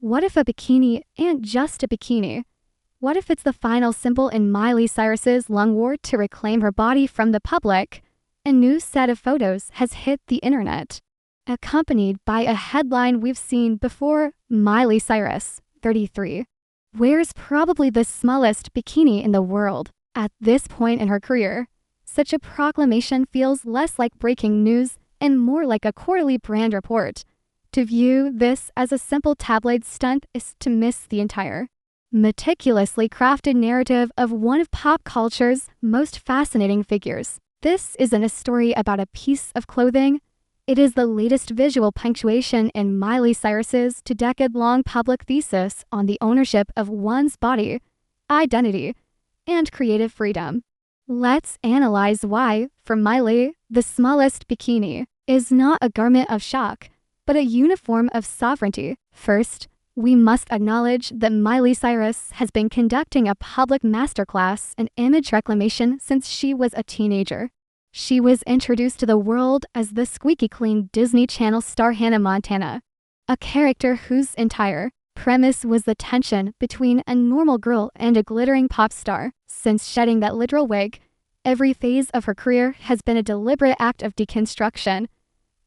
What if a bikini ain't just a bikini? What if it's the final symbol in Miley Cyrus's long war to reclaim her body from the public? A new set of photos has hit the internet, accompanied by a headline we've seen before: Miley Cyrus, 33, wears probably the smallest bikini in the world. At this point in her career, such a proclamation feels less like breaking news and more like a quarterly brand report. To view this as a simple tabloid stunt is to miss the entire, meticulously crafted narrative of one of pop culture's most fascinating figures. This isn't a story about a piece of clothing. It is the latest visual punctuation in Miley Cyrus's two-decade-long public thesis on the ownership of one's body, identity, and creative freedom. Let's analyze why, for Miley, the smallest bikini is not a garment of shock, but a uniform of sovereignty. First, we must acknowledge that Miley Cyrus has been conducting a public masterclass in image reclamation since she was a teenager. She was introduced to the world as the squeaky clean Disney Channel star Hannah Montana, a character whose entire premise was the tension between a normal girl and a glittering pop star. Since shedding that literal wig, every phase of her career has been a deliberate act of deconstruction.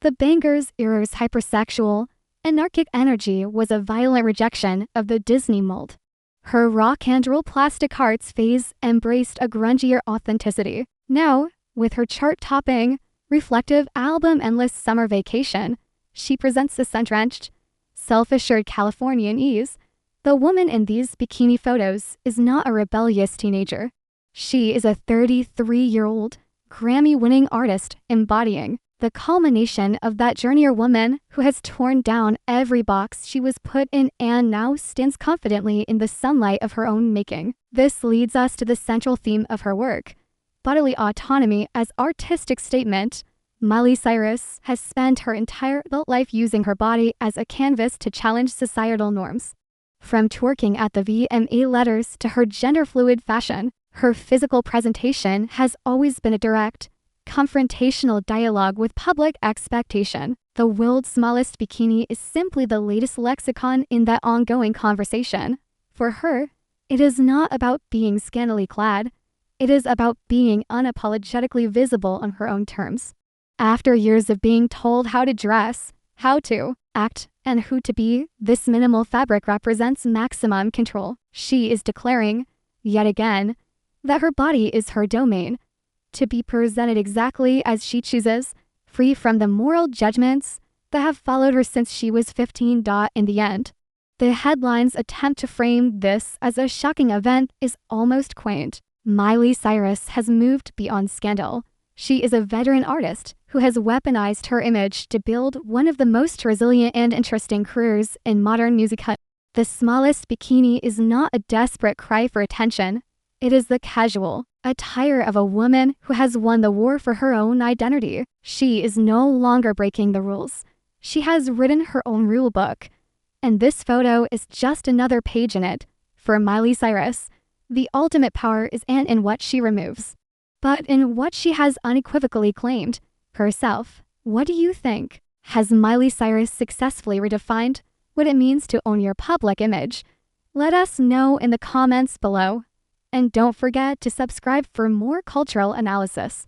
The Bangers era's hypersexual, anarchic energy was a violent rejection of the Disney mold. Her rock and roll plastic hearts phase embraced a grungier authenticity. Now, with her chart-topping, reflective album Endless Summer Vacation, she presents this sun-drenched, self-assured Californian ease. The woman in these bikini photos is not a rebellious teenager. She is a 33-year-old, Grammy-winning artist embodying the culmination of that journey, woman who has torn down every box she was put in and now stands confidently in the sunlight of her own making. This leads us to the central theme of her work: bodily autonomy as artistic statement. Miley Cyrus has spent her entire adult life using her body as a canvas to challenge societal norms. From twerking at the VMA letters to her gender-fluid fashion, her physical presentation has always been a direct, confrontational dialogue with public expectation. The world's smallest bikini is simply the latest lexicon in that ongoing conversation. For her, it is not about being scantily clad. It is about being unapologetically visible on her own terms. After years of being told how to dress, how to act, and who to be, this minimal fabric represents maximum control. She is declaring, yet again, that her body is her domain, to be presented exactly as she chooses, free from the moral judgments that have followed her since she was 15. In the end, the headline's attempt to frame this as a shocking event is almost quaint. Miley Cyrus has moved beyond scandal. She is a veteran artist who has weaponized her image to build one of the most resilient and interesting careers in modern music. The smallest bikini is not a desperate cry for attention. It is the casual attire of a woman who has won the war for her own identity. She is no longer breaking the rules. She has written her own rule book, and this photo is just another page in it. For Miley Cyrus, the ultimate power isn't in what she removes, but in what she has unequivocally claimed herself. What do you think? Has Miley Cyrus successfully redefined what it means to own your public image? Let us know in the comments below. And don't forget to subscribe for more cultural analysis.